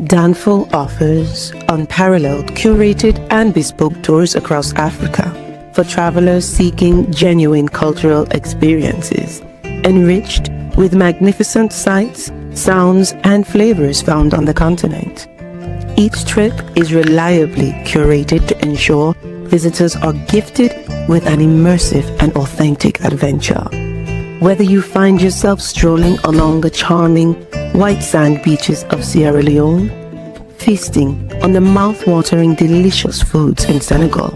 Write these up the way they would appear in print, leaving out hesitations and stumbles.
Danfo offers unparalleled, curated, and bespoke tours across Africa for travelers seeking genuine cultural experiences, enriched with magnificent sights, sounds, and flavors found on the continent. Each trip is reliably curated to ensure visitors are gifted with an immersive and authentic adventure. Whether you find yourself strolling along the charming white sand beaches of Sierra Leone, feasting on the mouth-watering delicious foods in Senegal,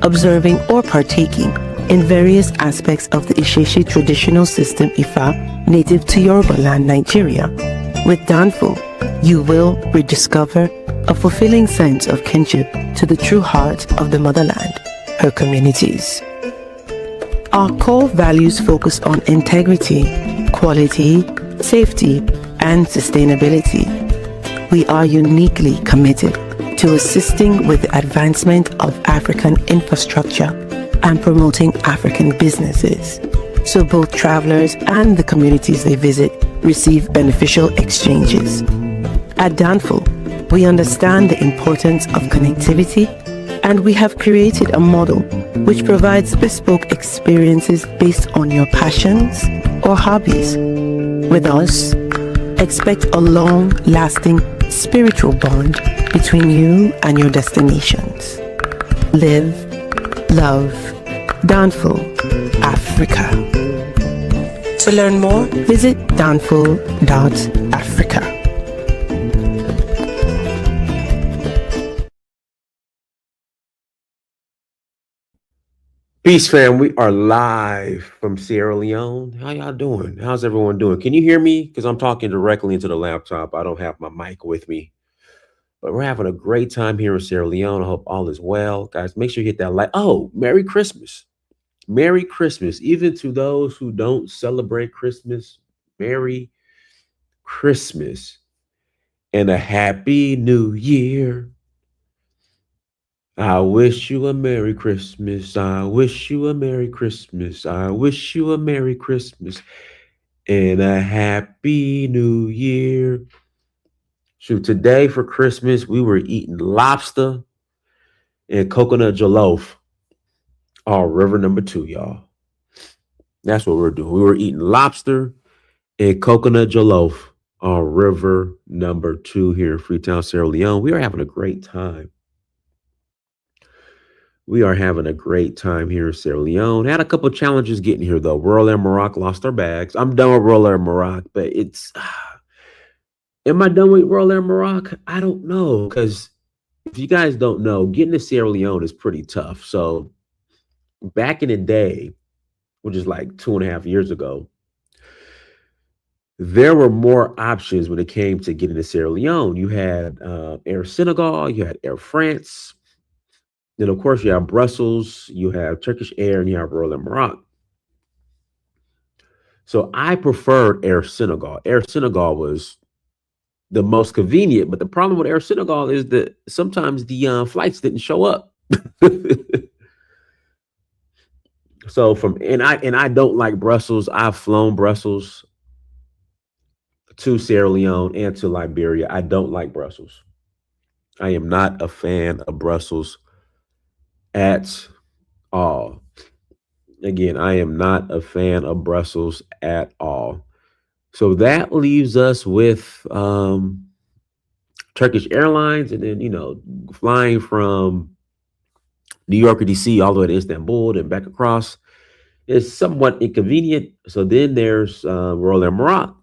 observing or partaking in various aspects of the Isheshe traditional system Ifa native to Yoruba land, Nigeria, with Danfo, you will rediscover a fulfilling sense of kinship to the true heart of the motherland, her communities. Our core values focus on integrity, quality, safety, and sustainability. We are uniquely committed to assisting with the advancement of African infrastructure and promoting African businesses, so both travelers and the communities they visit receive beneficial exchanges. At Danfo, we understand the importance of connectivity, and we have created a model which provides bespoke experiences based on your passions or hobbies. With us, expect a long-lasting spiritual bond between you and your destinations. Live, love, Danfo, Africa. To learn more, visit danfo.africa. Peace, fam. We are live from Sierra Leone. How y'all doing? How's everyone doing? Can you hear me? Because I'm talking directly into the laptop. I don't have my mic with me. But we're having a great time here in Sierra Leone. I hope all is well. Guys, make sure you hit that like. Oh, Merry Christmas. Merry Christmas. Even to those who don't celebrate Christmas, Merry Christmas and a Happy New Year. I wish you a Merry Christmas. I wish you a Merry Christmas. I wish you a Merry Christmas and a Happy New Year. Shoot, today for Christmas, we were eating lobster and coconut jollof. Oh, river number 2, y'all. That's what we're doing. We were eating lobster and coconut jollof on river number 2 here in Freetown, Sierra Leone. We are having a great time. We are having a great time here in Sierra Leone. Had a couple of challenges getting here, though. Royal Air Morocco lost their bags. I'm done with Royal Air Morocco, but it's... am I done with Royal Air Morocco? I don't know, because if you guys don't know, getting to Sierra Leone is pretty tough. So back in the day, which is like 2.5 years ago, there were more options when it came to getting to Sierra Leone. You had Air Senegal, you had Air France. Then, of course, you have Brussels, you have Turkish Air, and you have Royal Air Morocco. So I preferred Air Senegal. Air Senegal was the most convenient, but the problem with Air Senegal is that sometimes the flights didn't show up. So I don't like Brussels. I've flown Brussels to Sierra Leone and to Liberia. I don't like Brussels. I am not a fan of Brussels at all. Again, I am not a fan of Brussels at all. So that leaves us with Turkish Airlines, and then, flying from New York or DC all the way to Istanbul and back across is somewhat inconvenient. So then there's Royal Air Morocco.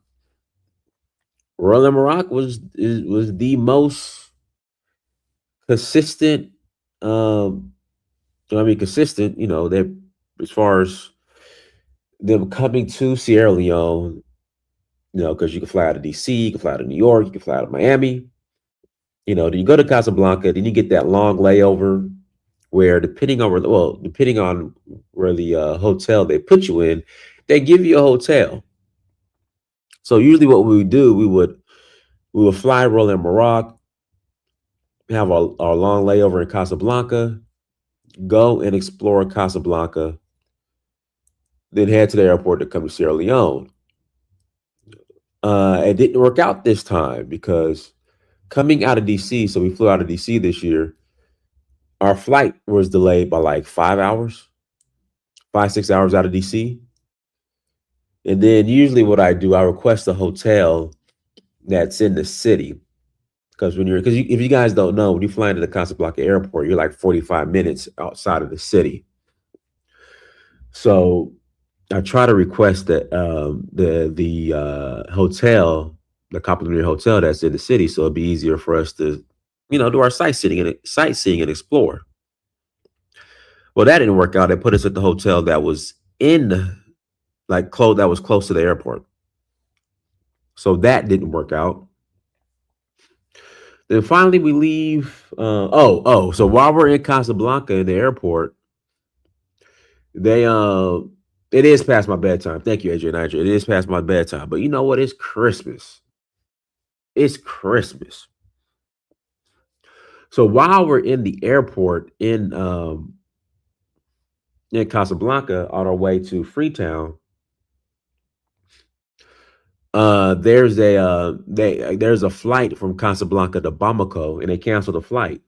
Royal Air Morocco was the most consistent. Consistent. They, as far as them coming to Sierra Leone, because you can fly out of DC, you can fly out of New York, you can fly out of Miami. Then you go to Casablanca, then you get that long layover where depending on where the hotel they put you in, they give you a hotel. So usually what we would do, we would fly Royal Air Morocco, have our long layover in Casablanca, go and explore Casablanca, then head to the airport to come to Sierra Leone. It didn't work out this time because Coming out of DC, so we flew out of DC this year. Our flight was delayed by like 5 hours, 5, 6 hours out of DC. And then usually what I do, I request a hotel that's in the city. Because if you guys don't know, when you fly into the Casablanca airport, you're like 45 minutes outside of the city. So I try to request that the hotel, the complimentary hotel that's in the city, so it'd be easier for us to, do our sightseeing and explore. Well, that didn't work out. They put us at the hotel that was in that was close to the airport. So that didn't work out. Then finally we leave. So while we're in Casablanca in the airport, they it is past my bedtime. Thank you, AJ Niger. It is past my bedtime. But you know what? It's Christmas. It's Christmas. So while we're in the airport in Casablanca on our way to Freetown, there's a flight from Casablanca to Bamako, and they canceled the flight.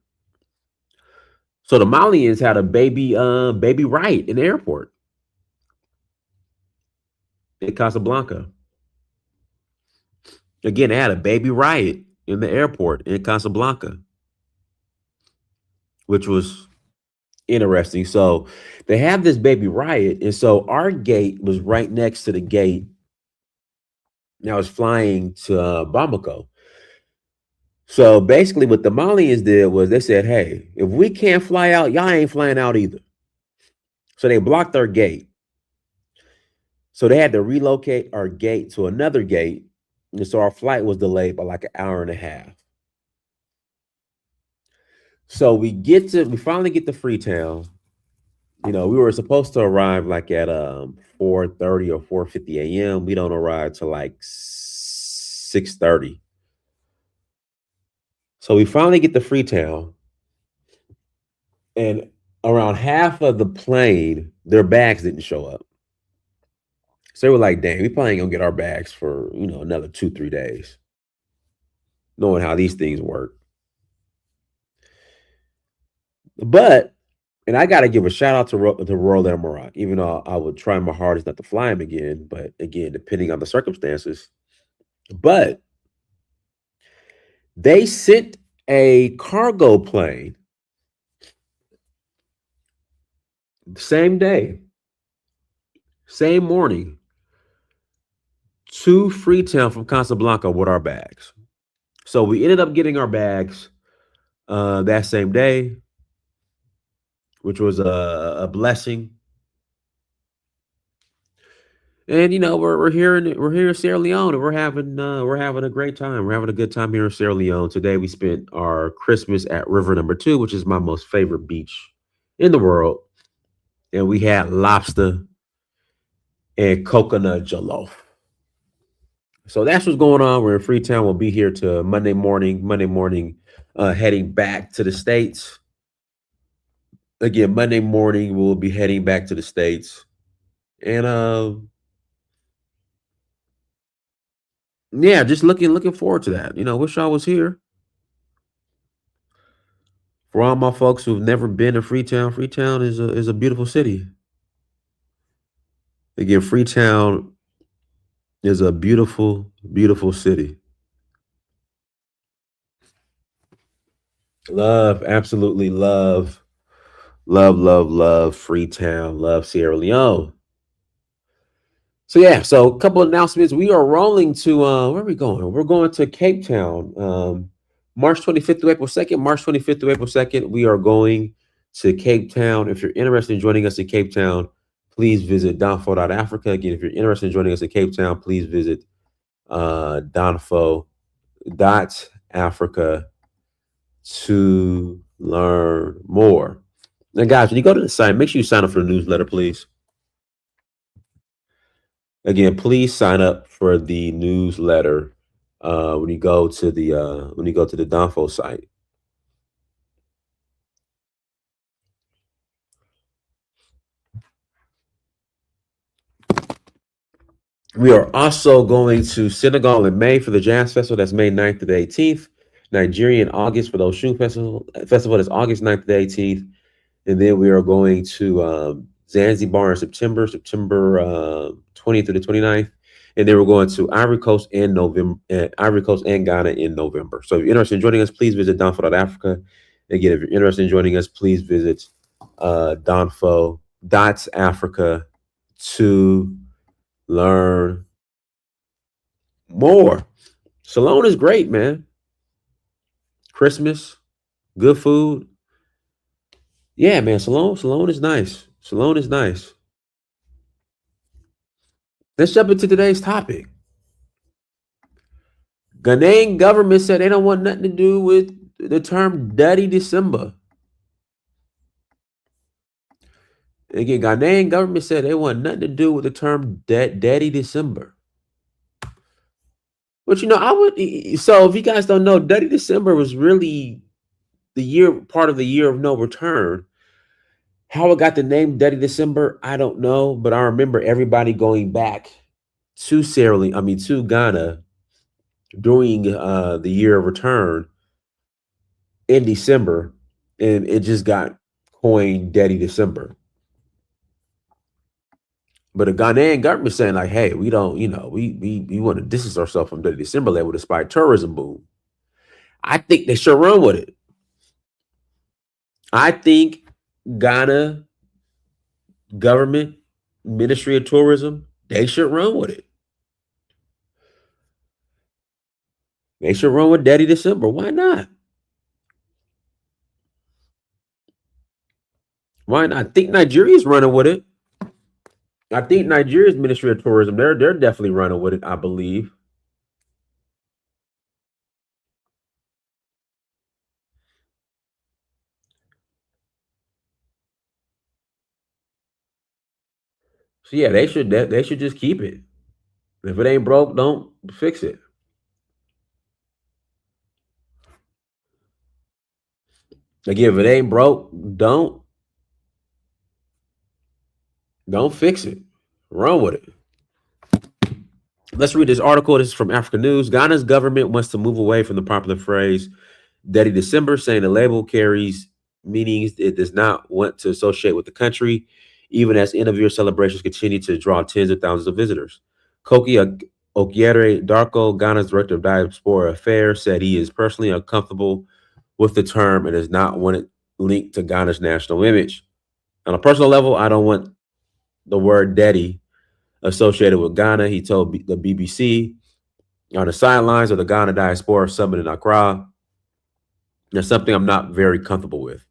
So the Malians had a baby riot in the airport in Casablanca. Again, they had a baby riot in the airport in Casablanca, which was interesting. So they have this baby riot, and so our gate was right next to the gate that was flying to Bamako. So basically, what the Malians did was they said, "Hey, if we can't fly out, y'all ain't flying out either." So they blocked our gate. So they had to relocate our gate to another gate. And so our flight was delayed by like an hour and a half. So we finally get to Freetown. We were supposed to arrive like at 4:30 or 4:50 a.m. We don't arrive till like 6:30. So we finally get to Freetown. And around half of the plane, their bags didn't show up. So they were like, dang, we probably ain't gonna get our bags for, another 2, 3 days. Knowing how these things work. But, and I got to give a shout out to Royal Air Morocco, even though I would try my hardest not to fly him again. But again, depending on the circumstances. But they sent a cargo plane same day, same morning, to Freetown from Casablanca with our bags. So we ended up getting our bags that same day, which was a blessing. And we're here in Sierra Leone, and we're having a great time. We're having a good time here in Sierra Leone. Today we spent our Christmas at River Number 2, which is my most favorite beach in the world, and we had lobster and coconut jollof. So that's what's going on. We're in Freetown. We'll be here to Monday morning. Heading back to the States. Again, Monday morning we'll be heading back to the States, and yeah, just looking forward to that. Wish I was here. For all my folks who've never been to Freetown, Freetown is a beautiful city. Again, Freetown is a beautiful, beautiful city. Absolutely love Freetown, love Sierra Leone. So yeah, so a couple of announcements. We are rolling to where are we going? We're going to Cape Town. March 25th through April 2nd. March 25th through April 2nd, we are going to Cape Town. If you're interested in joining us in Cape Town, please visit Danfo.Africa. Again, if you're interested in joining us in Cape Town, please visit Danfo.Africa to learn more. Now, guys, when you go to the site, make sure you sign up for the newsletter, please. Again, please sign up for the newsletter when you go to the Danfo site. We are also going to Senegal in May for the Jazz Festival. That's May 9th to the 18th. Nigeria in August for the Oshun Festival. Festival is August 9th to the 18th. And then we are going to Zanzibar in September 20th to the 29th. And then we're going to Ivory Coast and Ivory Coast and Ghana in November. So if you're interested in joining us, please visit Danfo.Africa. Again, if you're interested in joining us, please visit Danfo.Africa to learn more. Salone is great, man. Christmas, good food. Yeah, man. Salone is nice. Salone is nice. Let's jump into today's topic. Ghanaian government said they don't want nothing to do with the term Detty December. Again, Ghanaian government said they want nothing to do with the term Detty December. But I would. So if you guys don't know, Detty December was really part of the year of no return. How it got the name Detty December, I don't know, but I remember everybody going back to to Ghana during the year of return in December, and it just got coined Detty December. But the Ghanaian government saying like, hey, we don't, we want to distance ourselves from Detty December level despite tourism boom. I think they should run with it. I think Ghana government Ministry of Tourism, they should run with it. They should run with Detty December. Why not? Why not? I think Nigeria's running with it. I think Nigeria's Ministry of Tourism, they're definitely running with it, I believe. So yeah, they should just keep it. If it ain't broke, don't fix it. Again, if it ain't broke, don't fix it. Run with it. Let's read this article. This is from Africa News. Ghana's government wants to move away from the popular phrase Detty December, saying the label carries meanings it does not want to associate with the country, even as end-of-year celebrations continue to draw tens of thousands of visitors. Koki Okiere Darko, Ghana's director of diaspora affairs, said he is personally uncomfortable with the term and does not want it linked to Ghana's national image. On a personal level, I don't want the word Detty associated with Ghana, he told the BBC. On the sidelines of the Ghana Diaspora Summit in Accra, there's something I'm not very comfortable with.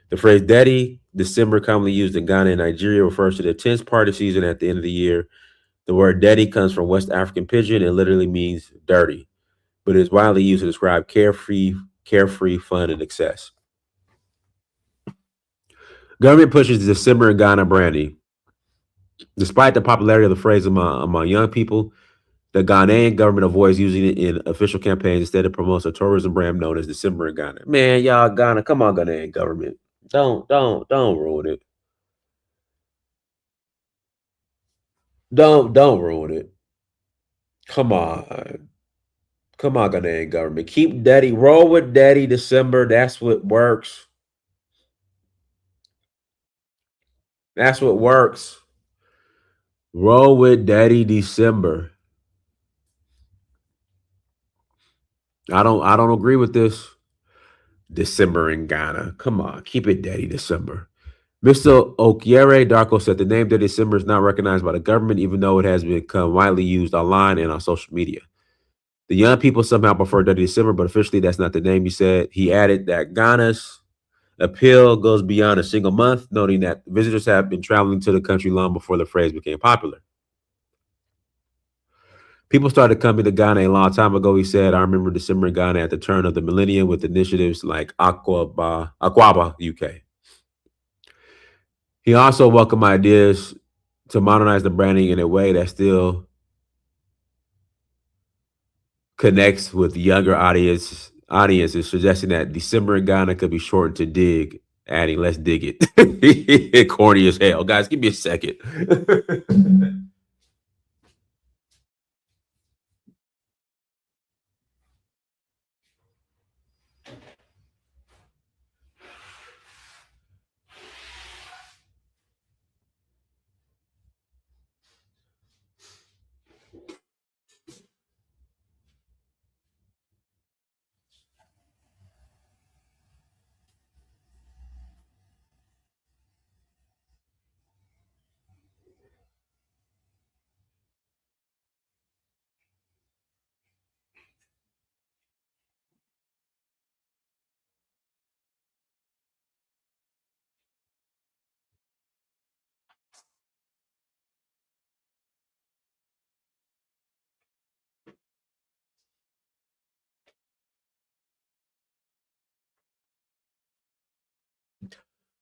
The phrase Detty December, commonly used in Ghana and Nigeria, refers to the intense party season at the end of the year. The word Detty comes from West African Pidgin and literally means dirty, but is widely used to describe carefree fun, and excess. Government pushes December in Ghana branding. Despite the popularity of the phrase among young people, the Ghanaian government avoids using it in official campaigns. Instead, it promotes a tourism brand known as December in Ghana. Man, y'all, Ghana, come on, Ghanaian government. Don't ruin it. Don't ruin it. Come on. Come on, Ghanaian government. Keep Detty. Roll with Detty December. That's what works. That's what works. Roll with Detty December. I don't agree with this. December in Ghana. Come on, keep it Detty December. Mr. Okiere Darko said the name Detty December is not recognized by the government, even though it has become widely used online and on social media. The young people somehow prefer Detty December, but officially that's not the name, he said. He added that Ghana's appeal goes beyond a single month, noting that visitors have been traveling to the country long before the phrase became popular. People started coming to Ghana a long time ago, he said. I remember December in Ghana at the turn of the millennium with initiatives like Aquaba UK. He also welcomed ideas to modernize the branding in a way that still connects with younger audiences, suggesting that December in Ghana could be shortened to dig, adding let's dig it. Corny as hell. Guys, give me a second.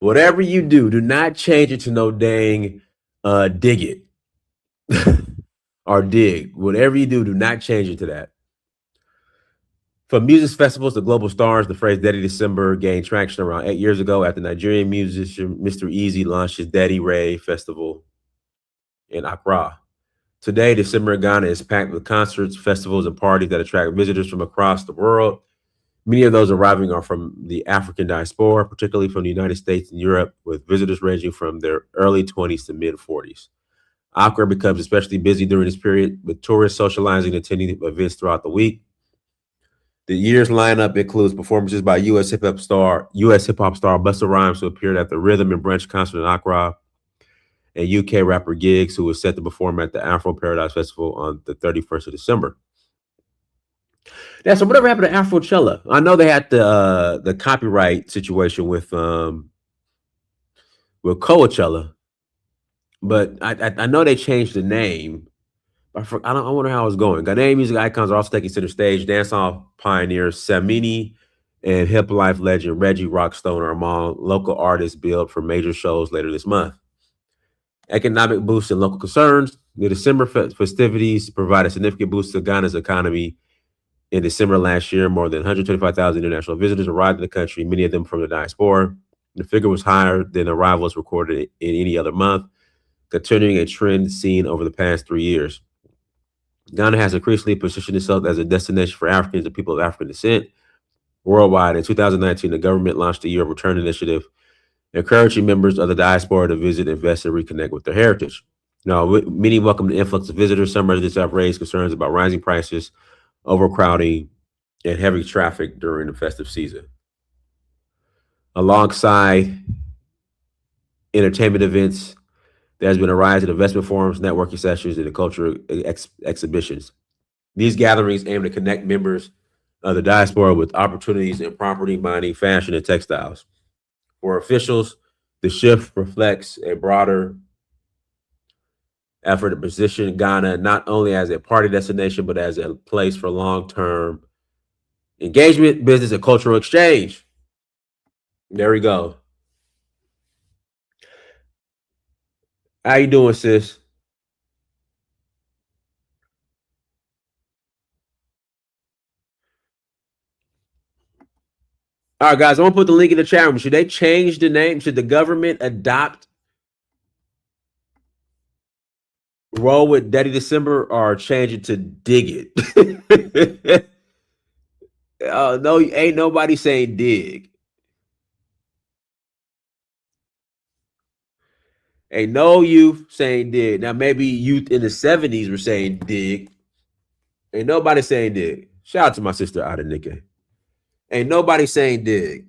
Whatever you do, do not change it to no dang dig it or dig. Whatever you do, do not change it to that. From music festivals to global stars, the phrase Detty December gained traction around 8 years ago after Nigerian musician Mr. Easy launched his Detty Ray Festival in Accra. Today, December in Ghana is packed with concerts, festivals, and parties that attract visitors from across the world. Many of those arriving are from the African diaspora, particularly from the United States and Europe, with visitors ranging from their early 20s to mid 40s. Accra becomes especially busy during this period, with tourists socializing and attending events throughout the week. The year's lineup includes performances by U.S. hip hop star Busta Rhymes, who appeared at the Rhythm and Brunch concert in Accra, and UK rapper Giggs, who was set to perform at the Afro Paradise Festival on the 31st of December. Yeah, so whatever happened to Afrochella? I know they had the copyright situation with Coachella, but I know they changed the name. I wonder how it's going. Ghanaian music icons are also taking center stage. Dancehall pioneer Samini and hip life legend Reggie Rockstone are among local artists billed for major shows later this month. Economic boost and local concerns. The December festivities provide a significant boost to Ghana's economy. In December last year, more than 125,000 international visitors arrived in the country, many of them from the diaspora. The figure was higher than arrivals recorded in any other month, continuing a trend seen over the past 3 years. Ghana has increasingly positioned itself as a destination for Africans and people of African descent worldwide. In 2019, the government launched the Year of Return initiative, encouraging members of the diaspora to visit, invest, and reconnect with their heritage. Now, many welcome the influx of visitors. Some residents have raised concerns about rising prices, overcrowding, and heavy traffic during the festive season. Alongside entertainment events, there has been a rise in investment forums, networking sessions, and cultural exhibitions. These gatherings aim to connect members of the diaspora with opportunities in property, mining, fashion, and textiles. For officials, the shift reflects a broader effort to position Ghana not only as a party destination, but as a place for long-term engagement, business, and cultural exchange. There we go. How you doing, sis? All right, guys, I'm gonna put the link in the chat room. Should they change the name? Should the government adopt roll with Detty December or change it to dig it? No, ain't nobody saying dig. Ain't no youth saying dig. Now maybe youth in the 70s were saying dig. Ain't nobody saying dig. Shout out to my sister Adenike. Ain't nobody saying dig.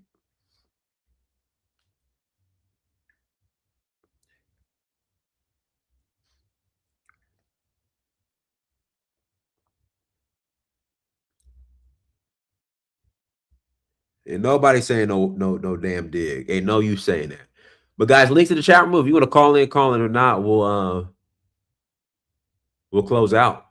And nobody saying no damn dig. Ain't no you saying that. But guys, links to the chat room. If you want to call in or not, we'll close out.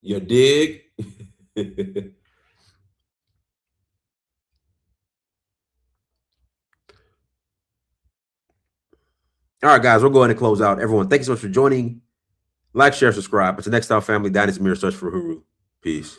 You dig? All right, guys, we're going to close out. Everyone, thank you so much for joining. Like, share, subscribe. Until next time, family, Dynasty Mirror, search for Huru. Peace.